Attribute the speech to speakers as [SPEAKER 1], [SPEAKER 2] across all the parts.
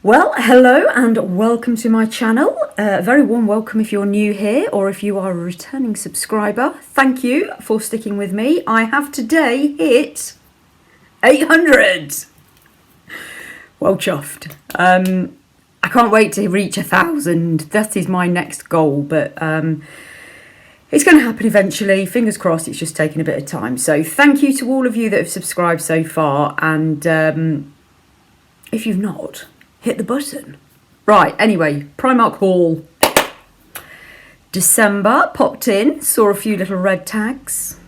[SPEAKER 1] Well, hello and welcome to my channel. A very warm welcome if you're new here or if you are a returning subscriber. Thank you for sticking with me. I have today hit 800. Well chuffed. I can't wait to reach 1,000. That is my next goal, but it's going to happen eventually. Fingers crossed, it's just taking a bit of time. So thank you to all of you that have subscribed so far. And if you've not, hit the button. Right, anyway, Primark haul. December, popped in, saw a few little red tags.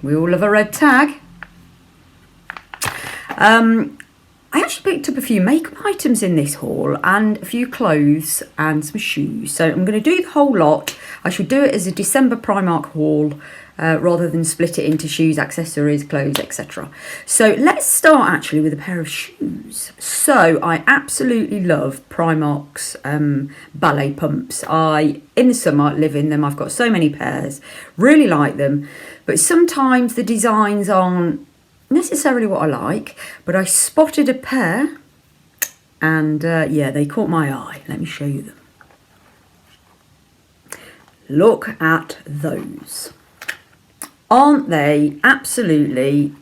[SPEAKER 1] We all love a red tag. I actually picked up a few makeup items in this haul and a few clothes and some shoes. So I'm going to do the whole lot. I should do it as a December Primark haul rather than split it into shoes, accessories, clothes, etc. So let's start actually with a pair of shoes. So I absolutely love Primark's ballet pumps. In the summer, live in them. I've got so many pairs. Really like them. But sometimes the designs aren't necessarily what I like, but I spotted a pair and yeah, they caught my eye. Let me show you them. Look at those. Aren't they absolutely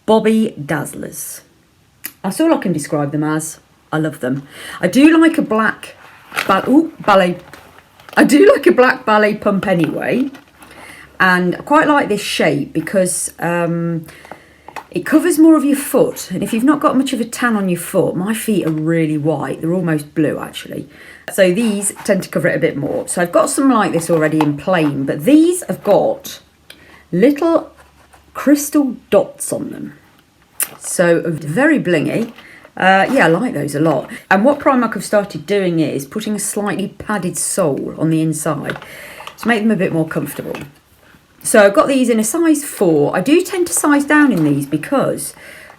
[SPEAKER 1] Bobby Dazzlers? That's all I can describe them as. I love them. I do like a black ballet. I do like a black ballet pump anyway. And I quite like this shape because it covers more of your foot. And if you've not got much of a tan on your foot, my feet are really white. They're almost blue, actually. So these tend to cover it a bit more. So I've got some like this already in plain. But these have got little crystal dots on them. So very blingy. Yeah, I like those a lot. And what Primark have started doing is putting a slightly padded sole on the inside to make them a bit more comfortable. So I've got these in a size 4. I do tend to size down in these because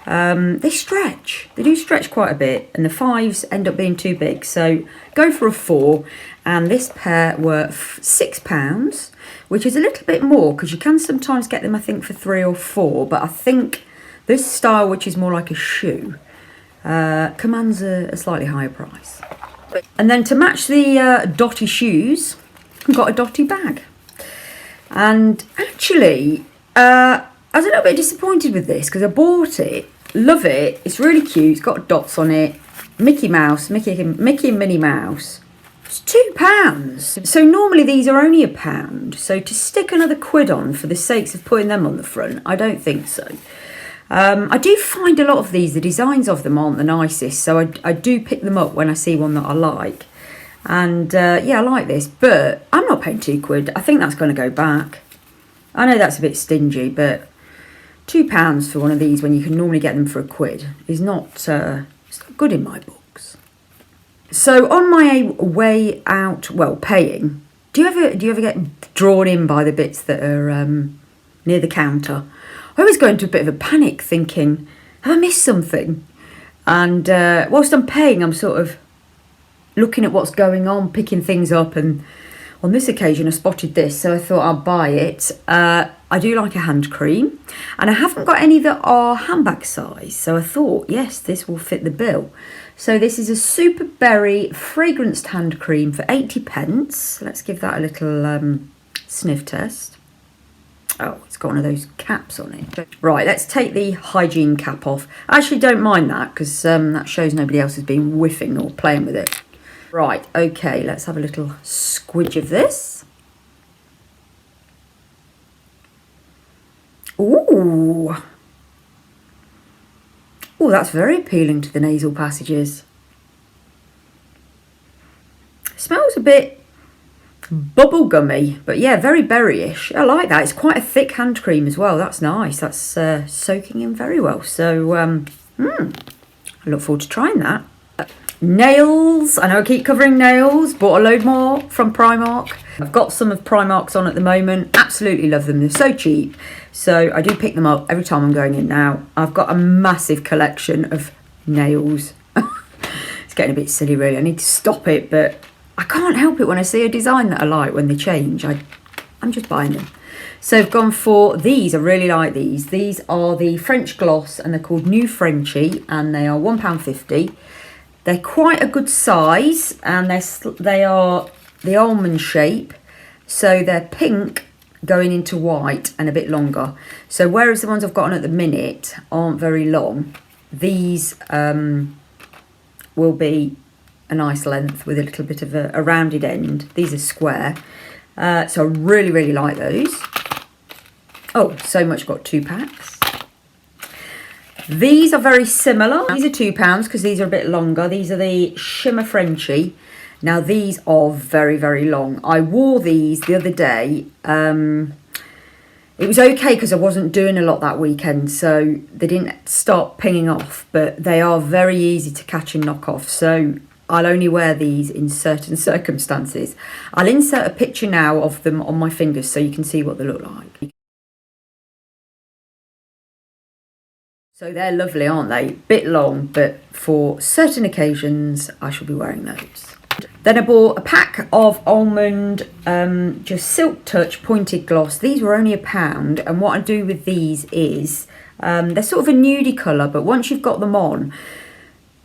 [SPEAKER 1] they stretch. They do stretch quite a bit and the 5s end up being too big. So go for a 4, and this pair were £6, which is a little bit more because you can sometimes get them I think for 3 or 4. But I think this style, which is more like a shoe, commands a slightly higher price. And then to match the dotty shoes, I've got a dotty bag. And actually, I was a little bit disappointed with this because I bought it, love it, it's really cute, it's got dots on it, Mickey Mouse, Mickey and Minnie Mouse. It's £2. So normally these are only £1. So to stick another £1 on for the sakes of putting them on the front, I don't think so. I do find a lot of these, the designs of them aren't the nicest, so I do pick them up when I see one that I like. And yeah, I like this, but I'm not paying £2. I think that's going to go back. I know that's a bit stingy, but £2 for one of these when you can normally get them for £1 is not, it's not good in my books. So on my way out, well, paying, do you ever get drawn in by the bits that are near the counter? I always go into a bit of a panic thinking, have I missed something? And whilst I'm paying, I'm sort of looking at what's going on, picking things up, and on this occasion I spotted this, so I thought I'll buy it. I do like a hand cream, and I haven't got any that are handbag size, so I thought, yes, this will fit the bill. So this is a Super Berry fragranced hand cream for 80p. Let's give that a little sniff test. Oh, it's got one of those caps on it. Right, let's take the hygiene cap off. I actually don't mind that because that shows nobody else has been whiffing or playing with it. Right, okay, let's have a little squidge of this. Ooh. Oh, that's very appealing to the nasal passages. Smells a bit bubblegummy, but yeah, very berryish. I like that. It's quite a thick hand cream as well. That's nice. That's soaking in very well. So, I look forward to trying that. Nails. I know I keep covering nails. Bought a load more from Primark. I've got some of Primark's on at the moment. Absolutely love them. They're so cheap. So I do pick them up every time I'm going in now. I've got a massive collection of nails. It's getting a bit silly really. I need to stop it, but I can't help it when I see a design that I like when they change. I'm just buying them. So I've gone for these. I really like these. These are the French gloss and they're called New Frenchie and they are £1.50. They're quite a good size, and they are the almond shape. So they're pink going into white and a bit longer. So whereas the ones I've got on at the minute aren't very long, these will be a nice length with a little bit of a rounded end. These are square. So I really, really like those. Oh, so much, got 2 packs. These are very similar. These are £2 because these are a bit longer. These are the Shimmer Frenchie. Now these are very, very long. I wore these the other day. It was okay because I wasn't doing a lot that weekend, so they didn't start pinging off, but they are very easy to catch and knock off. So I'll only wear these in certain circumstances. I'll insert a picture now of them on my fingers so you can see what they look like. So they're lovely, aren't they? Bit long, but for certain occasions, I shall be wearing those. Then I bought a pack of almond, just Silk Touch pointed gloss. These were only £1, and what I do with these is, they're sort of a nudie colour, but once you've got them on,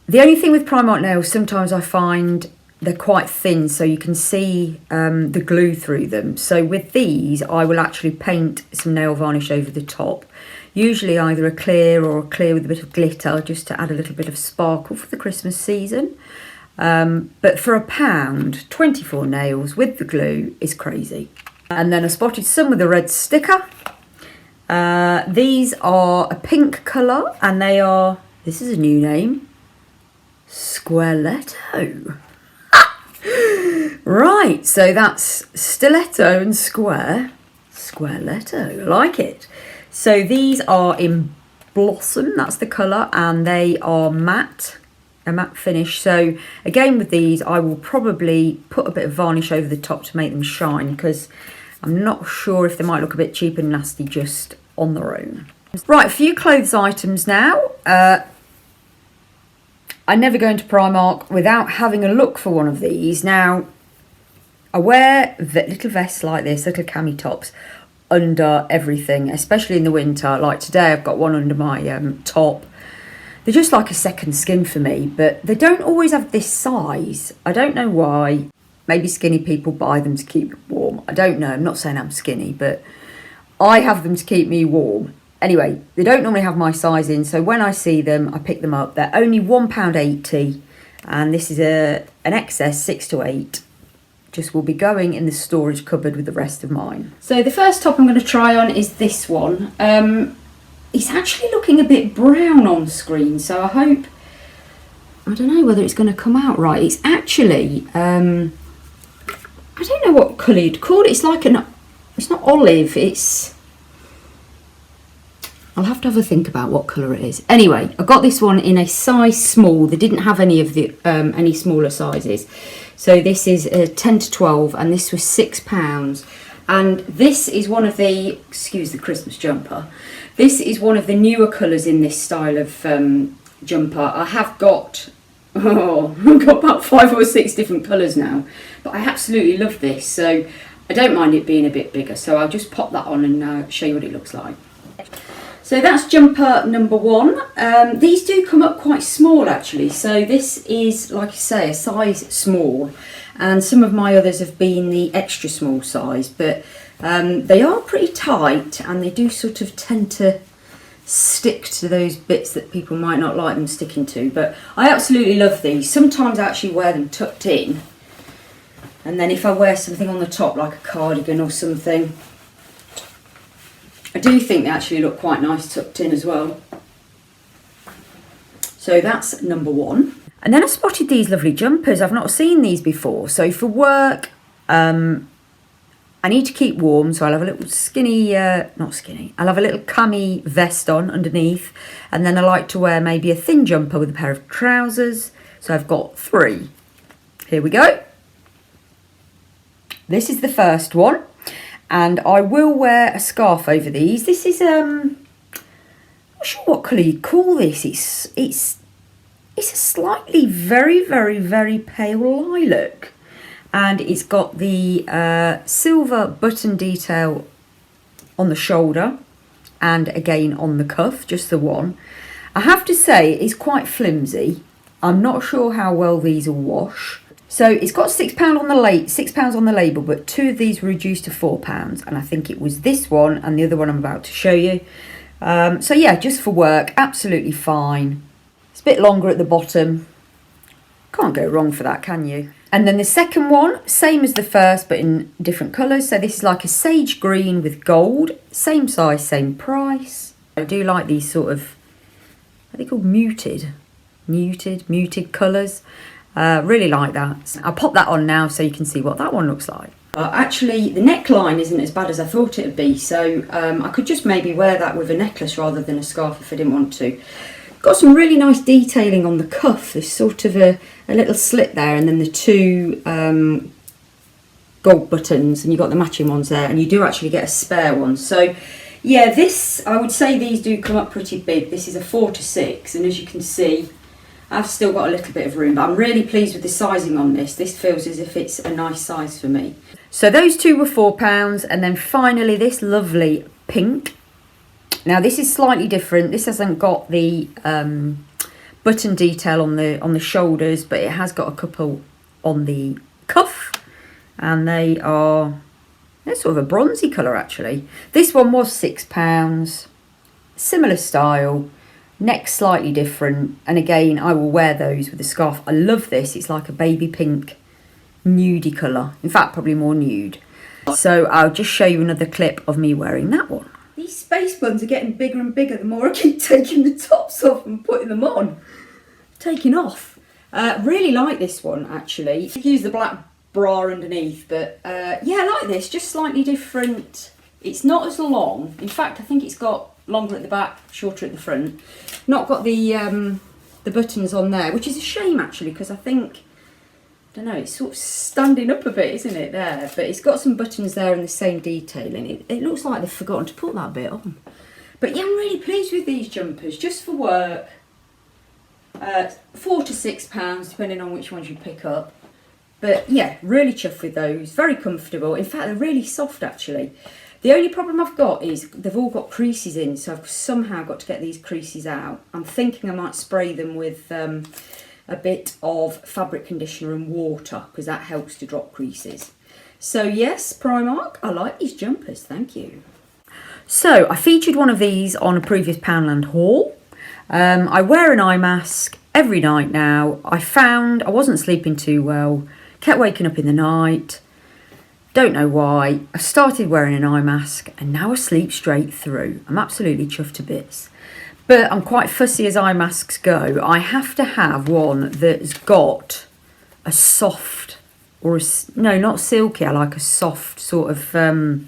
[SPEAKER 1] the only thing with Primark nails, sometimes I find they're quite thin, so you can see the glue through them. So with these, I will actually paint some nail varnish over the top. Usually either a clear or a clear with a bit of glitter, just to add a little bit of sparkle for the Christmas season. But for £1, 24 nails with the glue is crazy. And then I spotted some with the red sticker. These are a pink colour, and they are, this is a new name, Squaretto. Right, so that's stiletto and square. Squaretto, I like it. So these are in Blossom, that's the colour, and they are matte, a matte finish. So again with these, I will probably put a bit of varnish over the top to make them shine, because I'm not sure if they might look a bit cheap and nasty just on their own. Right, a few clothes items now. I never go into Primark without having a look for one of these. Now, I wear little vests like this, little cami tops, under everything, especially in the winter. Like today, I've got one under my top. They're just like a second skin for me, but they don't always have this size. I don't know why. Maybe skinny people buy them to keep warm. I don't know. I'm not saying I'm skinny, but I have them to keep me warm. Anyway, they don't normally have my size in, so when I see them, I pick them up. They're only £1.80, and this is an XS 6 to 8. Just will be going in the storage cupboard with the rest of mine. So the first top I'm going to try on is this one. It's actually looking a bit brown on screen, so I hope, I don't know whether it's going to come out right. It's actually, I don't know what colour you'd call it. It's like it's not olive, I'll have to have a think about what colour it is. Anyway, I got this one in a size small. They didn't have any of the any smaller sizes. So this is a 10 to 12, and this was £6. And this is one of the, excuse the Christmas jumper, this is one of the newer colours in this style of jumper. I have got, I've got about 5 or 6 different colours now, but I absolutely love this. So I don't mind it being a bit bigger. So I'll just pop that on and show you what it looks like. So that's jumper number 1. These do come up quite small actually. So this is, like I say, a size small, and some of my others have been the extra small size, but they are pretty tight, and they do sort of tend to stick to those bits that people might not like them sticking to. But I absolutely love these. Sometimes I actually wear them tucked in, and then if I wear something on the top like a cardigan or something, I do think they actually look quite nice tucked in as well. So that's number 1. And then I spotted these lovely jumpers. I've not seen these before. So for work, I need to keep warm. So I'll have a little skinny, not skinny, I'll have a little cami vest on underneath. And then I like to wear maybe a thin jumper with a pair of trousers. So I've got 3. Here we go. This is the first one. And I will wear a scarf over these. This is I'm not sure what colour you'd call this. It's a slightly very, very, very pale lilac, and it's got the silver button detail on the shoulder and again on the cuff, just the one. I have to say it's quite flimsy. I'm not sure how well these will wash. So it's got £6 on the £6 on the label, but 2 of these were reduced to £4, and I think it was this one and the other one I'm about to show you. So yeah, just for work, absolutely fine. It's a bit longer at the bottom. Can't go wrong for that, can you? And then the second one, same as the first, but in different colours. So this is like a sage green with gold, same size, same price. I do like these sort of, are they called muted colours. Really like that. I'll pop that on now so you can see what that one looks like. Actually, the neckline isn't as bad as I thought it would be, so I could just maybe wear that with a necklace rather than a scarf if I didn't want to. Got some really nice detailing on the cuff. There's sort of a little slit there, and then the 2 gold buttons, and you've got the matching ones there, and you do actually get a spare one. So yeah, this, I would say these do come up pretty big. This is a 4 to 6, and as you can see, I've still got a little bit of room, but I'm really pleased with the sizing on this. This feels as if it's a nice size for me. So those 2 were £4, and then finally this lovely pink. Now this is slightly different. This hasn't got the button detail on the shoulders, but it has got a couple on the cuff, and they're sort of a bronzy colour actually. This one was £6, similar style. Neck slightly different, and again I will wear those with a scarf. I love this. It's like a baby pink nudie colour, in fact probably more nude. So I'll just show you another clip of me wearing that one. These space buns are getting bigger and bigger the more I keep taking the tops off and putting them on. Taking off. Really like this one actually. Use the black bra underneath, but yeah, I like this, just slightly different. It's not as long. In fact, I think it's got longer at the back, shorter at the front. Not got the buttons on there, which is a shame actually, because I think, I don't know, it's sort of standing up a bit, isn't it, there? But it's got some buttons there and the same detailing. It looks like they've forgotten to put that bit on. But yeah, I'm really pleased with these jumpers, just for work. 4 to £6, depending on which ones you pick up. But yeah, really chuffed with those. Very comfortable. In fact, they're really soft actually. The only problem I've got is they've all got creases in, so I've somehow got to get these creases out. I'm thinking I might spray them with a bit of fabric conditioner and water, because that helps to drop creases. So yes, Primark, I like these jumpers, thank you. So I featured one of these on a previous Poundland haul. I wear an eye mask every night now. I found I wasn't sleeping too well, kept waking up in the night. Don't know why. I started wearing an eye mask and now I sleep straight through. I'm absolutely chuffed to bits. But I'm quite fussy as eye masks go. I have to have one that's got a soft, or no, not silky, I like a soft sort of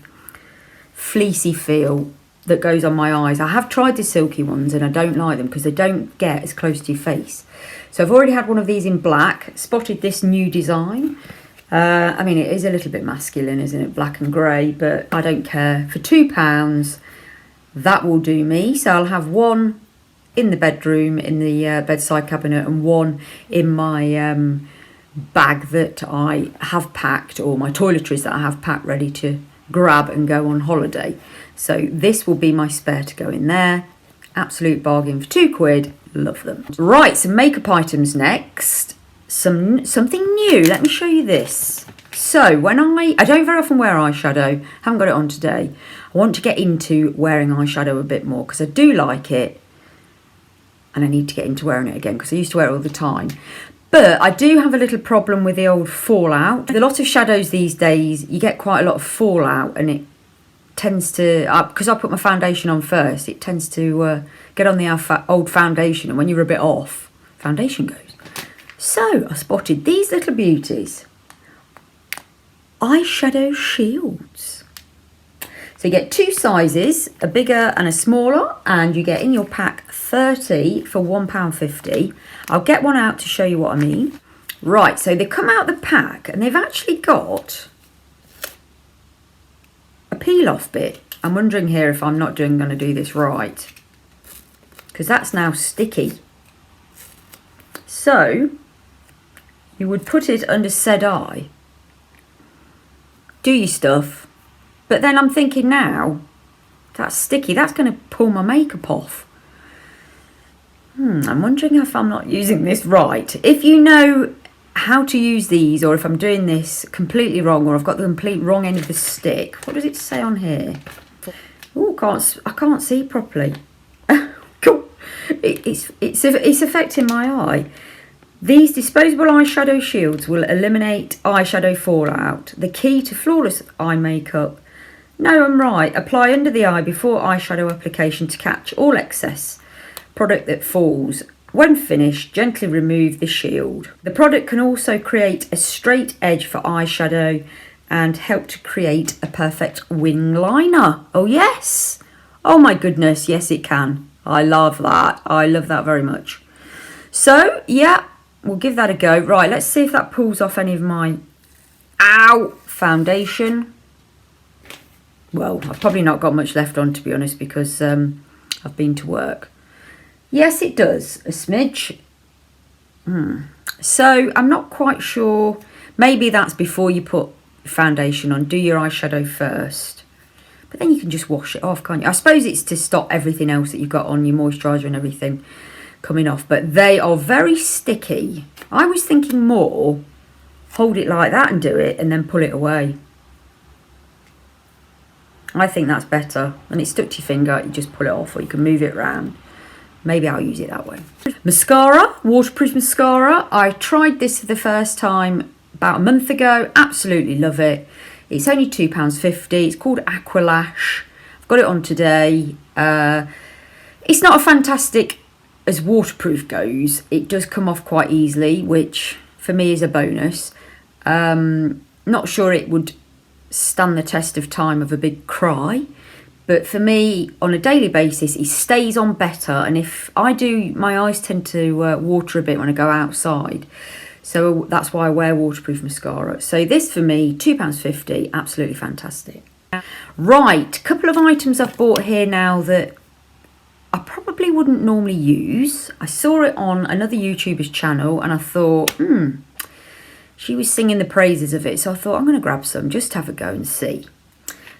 [SPEAKER 1] fleecy feel that goes on my eyes. I have tried the silky ones and I don't like them because they don't get as close to your face. So I've already had one of these in black, spotted this new design. I mean, it is a little bit masculine, isn't it? Black and grey, but I don't care. For £2, that will do me. So I'll have one in the bedroom, in the bedside cabinet, and one in my bag that I have packed, or my toiletries that I have packed ready to grab and go on holiday. So this will be my spare to go in there. Absolute bargain for £2. Love them. Right, some makeup items next. Something new. Let me show you this. So when I don't very often wear eyeshadow, haven't got it on today. I want to get into wearing eyeshadow a bit more because I do like it, and I need to get into wearing it again because I used to wear it all the time. But I do have a little problem with the old fallout. With a lot of shadows these days, you get quite a lot of fallout, and it tends to, because I put my foundation on first, it tends to get on the old foundation, and when you're a bit off, foundation goes. So I spotted these little beauties. Eyeshadow shields. So you get 2 sizes, a bigger and a smaller, and you get in your pack 30 for £1.50. I'll get one out to show you what I mean. Right, so they come out the pack and they've actually got a peel off bit. I'm wondering here if I'm not going to do this right, because that's now sticky. So you would put it under said eye, do your stuff, but then I'm thinking now, that's sticky, that's going to pull my makeup off. I'm wondering if I'm not using this right. If you know how to use these, or if I'm doing this completely wrong, or I've got the complete wrong end of the stick. What does it say on here? Oh, I can't see properly. It's affecting my eye. These disposable eyeshadow shields will eliminate eyeshadow fallout. The key to flawless eye makeup. No, I'm right. Apply under the eye before eyeshadow application to catch all excess product that falls. When finished, gently remove the shield. The product can also create a straight edge for eyeshadow and help to create a perfect wing liner. Oh yes! Oh my goodness, yes it can. I love that. I love that very much. So, yeah, we'll give that a go. Right, let's see if that pulls off any of my foundation. Well, I've probably not got much left on, to be honest, because I've been to work. Yes, it does, a smidge. So I'm not quite sure. Maybe that's before you put foundation on. Do your eyeshadow first. But then you can just wash it off, can't you? I suppose it's to stop everything else that you've got on, your moisturiser and everything coming off. But they are very sticky. I was thinking more, hold it like that and do it, and then pull it away. I think that's better. When it's stuck to your finger, you just pull it off, or you can move it around. Maybe I'll use it that way. Mascara, waterproof mascara. I tried this for the first time about a month ago. Absolutely love it. It's only £2.50. It's called Aqualash. I've got it on today. It's not as fantastic as waterproof goes. It does come off quite easily, which for me is a bonus. Not sure it would stand the test of time of a big cry. But for me, on a daily basis, it stays on better. And if I do, my eyes tend to water a bit when I go outside. So that's why I wear waterproof mascara. So this for me, £2.50, absolutely fantastic. Right, a couple of items I've bought here now that I probably wouldn't normally use. I saw it on another YouTuber's channel and I thought, she was singing the praises of it. So I thought, I'm going to grab some, just have a go and see.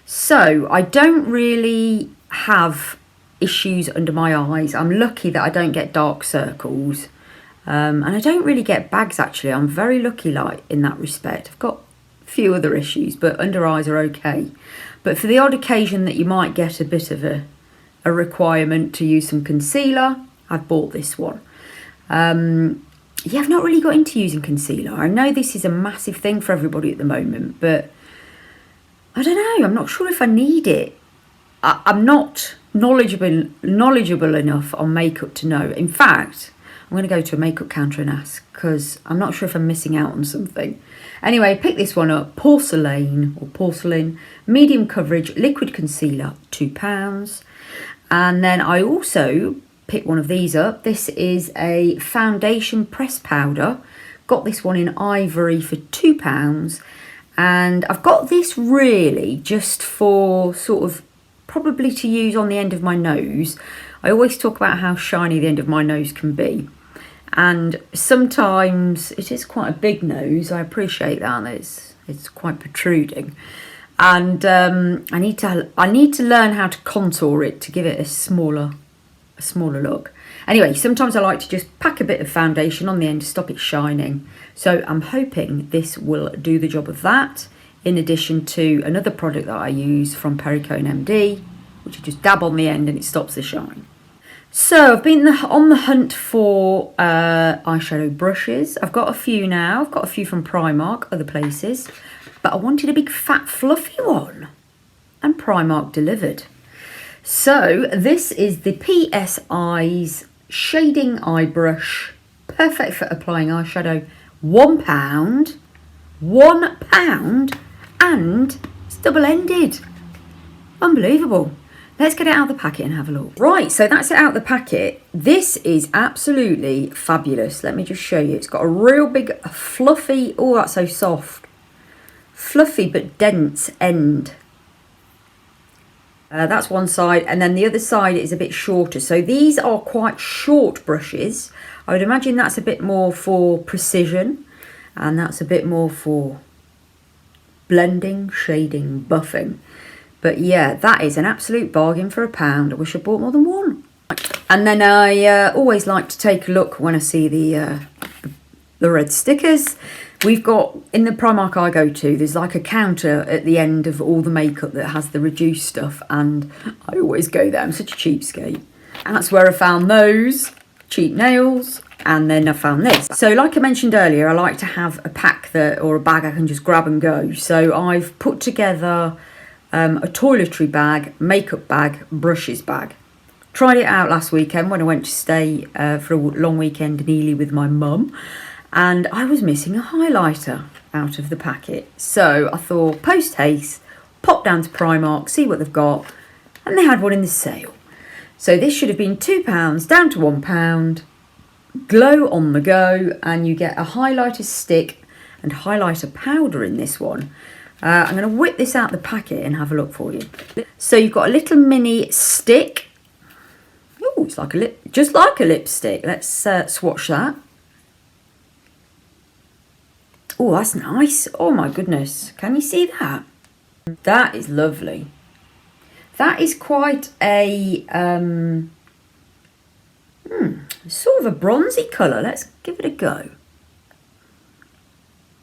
[SPEAKER 1] So I don't really have issues under my eyes. I'm lucky that I don't get dark circles. And I don't really get bags actually. I'm very lucky like in that respect. I've got a few other issues, but under eyes are okay. But for the odd occasion that you might get a bit of a requirement to use some concealer, I've bought this one. Yeah, I've not really got into using concealer. I know this is a massive thing for everybody at the moment, but I don't know, I'm not sure if I need it. I'm not knowledgeable enough on makeup to know. In fact, I'm going to go to a makeup counter and ask, because I'm not sure if I'm missing out on something. Anyway, pick this one up, Porcelain, medium coverage, liquid concealer, £2. And then I also picked one of these up. This is a foundation press powder. Got this one in ivory for £2. And I've got this really just for sort of probably to use on the end of my nose. I always talk about how shiny the end of my nose can be. And sometimes it is quite a big nose. I appreciate that. It's quite protruding. And I need to learn how to contour it to give it a smaller look. Anyway, sometimes I like to just pack a bit of foundation on the end to stop it shining. So I'm hoping this will do the job of that, in addition to another product that I use from Perricone MD, which you just dab on the end and it stops the shine. So I've been on the hunt for eyeshadow brushes. I've got a few now. I've got a few from Primark, other places. But I wanted a big fat fluffy one. And Primark delivered. So this is the PSI's Shading Eye Brush. Perfect for applying eyeshadow. £1. £1. And it's double-ended. Unbelievable. Let's get it out of the packet and have a look. Right, so that's it out of the packet. This is absolutely fabulous. Let me just show you. It's got a real big fluffy, oh, that's so soft. Fluffy but dense end. That's one side, and then the other side is a bit shorter. So these are quite short brushes. I would imagine that's a bit more for precision, and that's a bit more for blending, shading, buffing. But yeah, that is an absolute bargain for £1. I wish I bought more than one. And then I always like to take a look when I see the red stickers. We've got, in the Primark I go to, there's like a counter at the end of all the makeup that has the reduced stuff, and I always go there. I'm such a cheapskate. And that's where I found those cheap nails, and then I found this. So like I mentioned earlier, I like to have a pack or a bag I can just grab and go. So I've put together a toiletry bag, makeup bag, brushes bag. Tried it out last weekend when I went to stay for a long weekend in Ely with my mum. And I was missing a highlighter out of the packet. So I thought, post haste, pop down to Primark, see what they've got. And they had one in the sale. So this should have been £2 down to £1. Glow on the go. And you get a highlighter stick and highlighter powder in this one. I'm going to whip this out the packet and have a look for you. So you've got a little mini stick. Oh, it's like just like a lipstick. Let's swatch that. Oh, that's nice. Oh my goodness. Can you see that? That is lovely. That is quite a sort of a bronzy colour. Let's give it a go.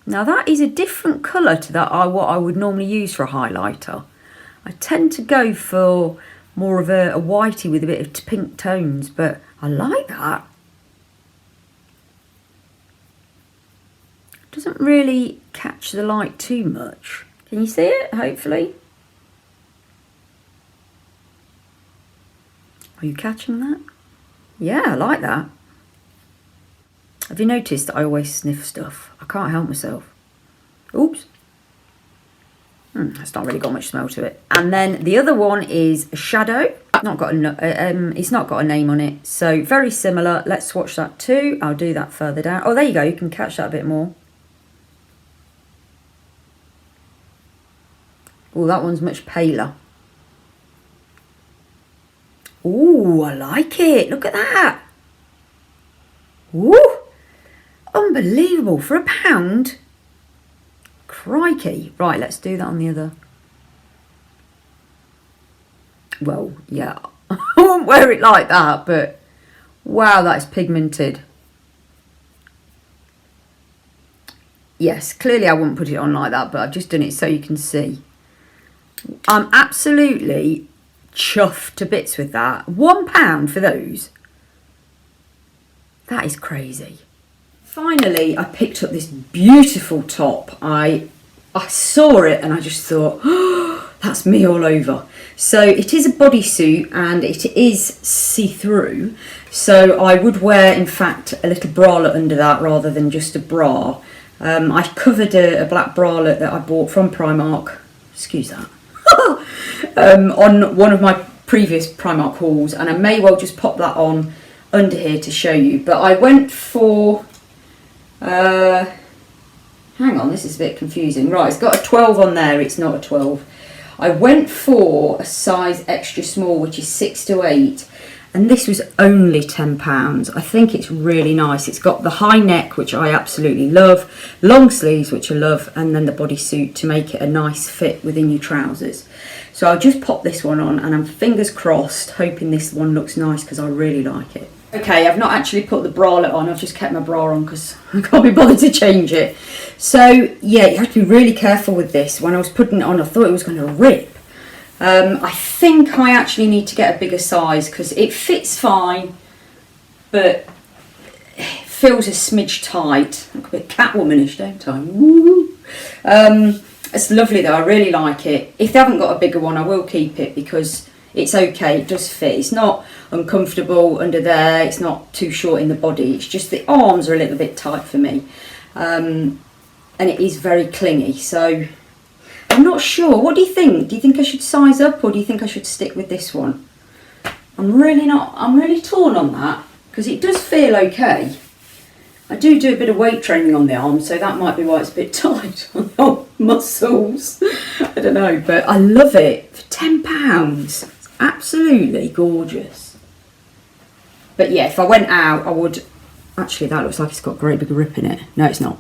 [SPEAKER 1] Now that is a different colour to what I would normally use for a highlighter. I tend to go for more of a whitey with a bit of pink tones, but I like that. Doesn't really catch the light too much. Can you see it? Hopefully. Are you catching that? Yeah, I like that. Have you noticed that I always sniff stuff? I can't help myself. Oops. That's not really got much smell to it. And then the other one is a shadow. It's not got a name on it. So very similar. Let's swatch that too. I'll do that further down. Oh, there you go. You can catch that a bit more. Oh, that one's much paler. Oh, I like it. Look at that. Ooh, unbelievable. For £1. Crikey. Right, let's do that on the other. Well, yeah. I won't wear it like that, but wow, that's pigmented. Yes, clearly I wouldn't put it on like that, but I've just done it so you can see. I'm absolutely chuffed to bits with that. £1 for those. That is crazy. Finally, I picked up this beautiful top. I saw it and I just thought, oh, that's me all over. So it is a bodysuit and it is see-through. So I would wear, in fact, a little bralette under that rather than just a bra. I covered a black bralette that I bought from Primark. Excuse that. On one of my previous Primark hauls, and I may well just pop that on under here to show you. But I went for hang on, this is a bit confusing. Right, it's got a 12 on there, it's not a 12. I went for a size extra small, which is 6 to 8, and this was only £10. I think it's really nice. It's got the high neck, which I absolutely love, long sleeves, which I love, and then the bodysuit to make it a nice fit within your trousers. So I'll just pop this one on, and I'm fingers crossed, hoping this one looks nice because I really like it. Okay, I've not actually put the bralette on, I've just kept my bra on because I can't be bothered to change it. So yeah, you have to be really careful with this. When I was putting it on, I thought it was going to rip. I think I actually need to get a bigger size because it fits fine, but it feels a smidge tight. I look a bit Catwomanish, don't I? Woo! It's lovely though, I really like it. If they haven't got a bigger one, I will keep it because it's okay, it does fit. It's not uncomfortable under there, it's not too short in the body, it's just the arms are a little bit tight for me. And it is very clingy, so I'm not sure. What do you think? Do you think I should size up or do you think I should stick with this one? I'm really torn on that because it does feel okay. I do a bit of weight training on the arm, so that might be why it's a bit tight on the muscles. I don't know, but I love it for £10. It's absolutely gorgeous. But yeah, if I went out, I would... Actually, that looks like it's got a great big rip in it. No, it's not.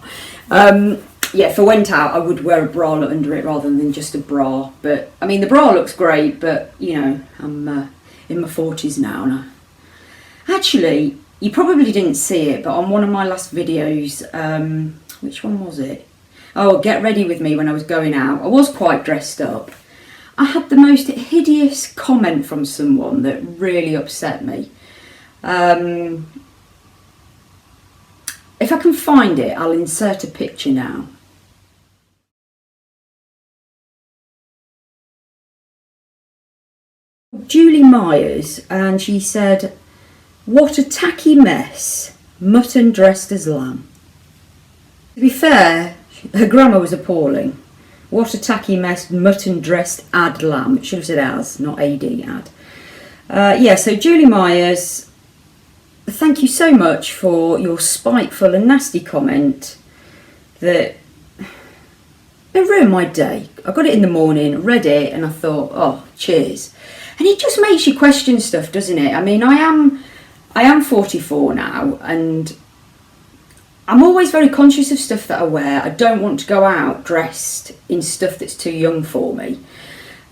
[SPEAKER 1] Yeah, if I went out, I would wear a bralette under it rather than just a bra. But, I mean, the bra looks great, but, you know, I'm in my 40s now, and Actually, you probably didn't see it, but on one of my last videos, which one was it? Oh, get ready with me when I was going out. I was quite dressed up. I had the most hideous comment from someone that really upset me. If I can find it, I'll insert a picture now. Julie Myers, and she said, "What a tacky mess, mutton dressed as lamb." To be fair, her grammar was appalling. What a tacky mess, mutton dressed ad lamb. It should have said as, not ad, ad. Yeah, so Julie Myers, thank you so much for your spiteful and nasty comment that it ruined my day. I got it in the morning, read it, and I thought, oh, cheers. And it just makes you question stuff, doesn't it? I mean, I am 44 now, and I'm always very conscious of stuff that I wear. I don't want to go out dressed in stuff that's too young for me.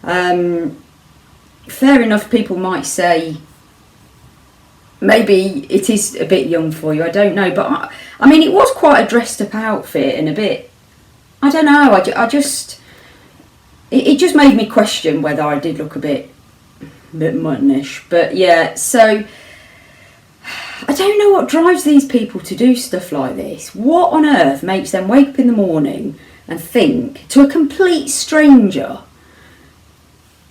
[SPEAKER 1] Fair enough, people might say maybe it is a bit young for you, I don't know. But I mean, it was quite a dressed up outfit and a bit, I don't know, I just, it just made me question whether I did look a bit muttonish. But yeah, so I don't know what drives these people to do stuff like this. What on earth makes them wake up in the morning and think to a complete stranger,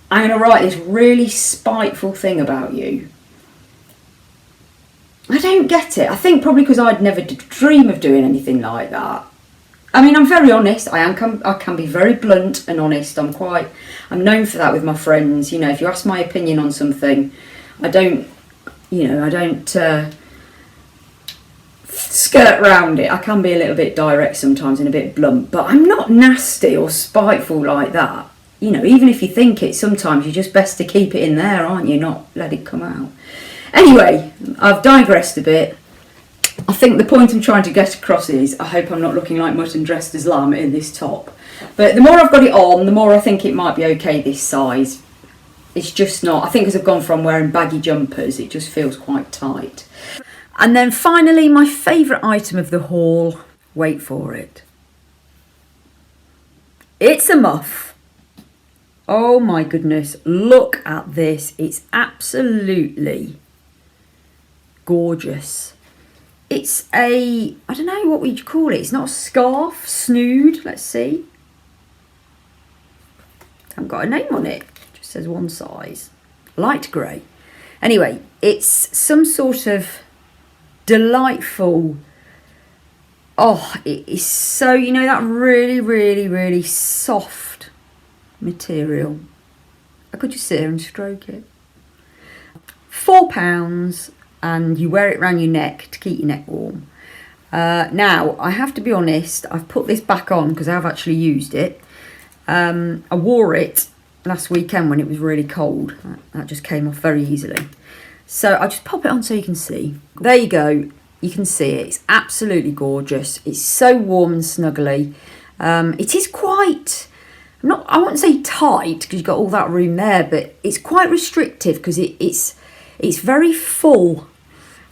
[SPEAKER 1] I'm going to write this really spiteful thing about you? I don't get it. I think probably because I'd never dream of doing anything like that. I mean, I'm very honest. I can be very blunt and honest. I'm known for that with my friends. You know, if you ask my opinion on something, I don't skirt around it. I can be a little bit direct sometimes and a bit blunt, but I'm not nasty or spiteful like that. You know, even if you think it, sometimes you're just best to keep it in there, aren't you? Not let it come out. Anyway, I've digressed a bit. I think the point I'm trying to get across is I hope I'm not looking like mutton dressed as lamb in this top. But the more I've got it on, the more I think it might be okay this size. It's just not. I think as I've gone from wearing baggy jumpers, it just feels quite tight. And then finally, my favourite item of the haul. Wait for it. It's a muff. Oh my goodness, look at this. It's absolutely gorgeous. It's I don't know what we'd call it. It's not a scarf, snood, let's see. Haven't got a name on it. Just says one size. Light grey. Anyway, it's some sort of delightful, oh, it is so, you know, that really, really, really soft material. I could just sit here and stroke it. £4, and you wear it around your neck to keep your neck warm. Now, I have to be honest, I've put this back on because I've actually used it. I wore it last weekend when it was really cold. That just came off very easily. So I'll just pop it on so you can see. There you go. You can see it. It's absolutely gorgeous. It's so warm and snuggly. It is quite, I wouldn't say tight because you've got all that room there, but it's quite restrictive because it's very full.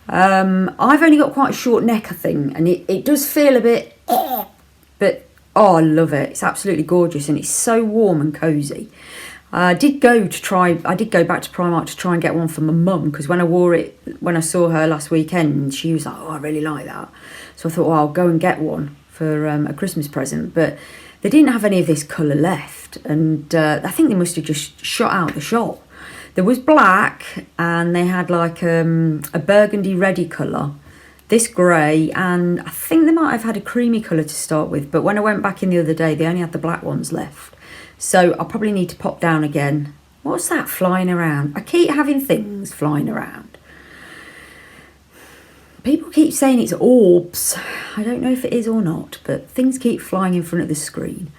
[SPEAKER 1] I've only got quite a short neck, I think, and it does feel a bit, but oh, I love it. It's absolutely gorgeous, and it's so warm and cosy. I did go back to Primark to try and get one for my mum, because when I wore it, when I saw her last weekend, she was like, oh, I really like that. So I thought, well, I'll go and get one for a Christmas present. But they didn't have any of this colour left, and I think they must have just shot out the shop. There was black, and they had like a burgundy reddy colour, this grey, and I think they might have had a creamy colour to start with, but when I went back in the other day, they only had the black ones left. So I'll probably need to pop down again. What's that flying around? I keep having things flying around. People keep saying it's orbs. I don't know if it is or not, but things keep flying in front of the screen.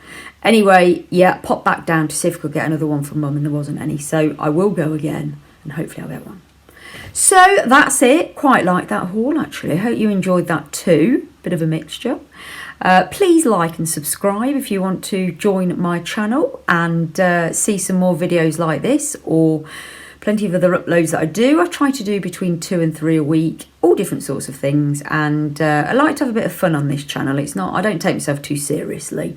[SPEAKER 1] Anyway, yeah, pop back down to see if I could get another one from Mum, and there wasn't any. So I will go again, and hopefully I'll get one. So that's it. Quite like that haul, actually. I hope you enjoyed that too. Bit of a mixture. Please like and subscribe if you want to join my channel and see some more videos like this, or plenty of other uploads that I do. I try to do between 2 and 3 a week, all different sorts of things, and I like to have a bit of fun on this channel. I don't take myself too seriously.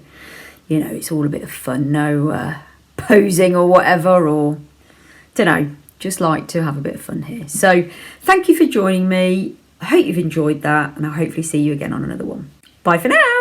[SPEAKER 1] You know, it's all a bit of fun, no posing or whatever, or don't know, just like to have a bit of fun here. So thank you for joining me. I hope you've enjoyed that, and I'll hopefully see you again on another one. Bye for now.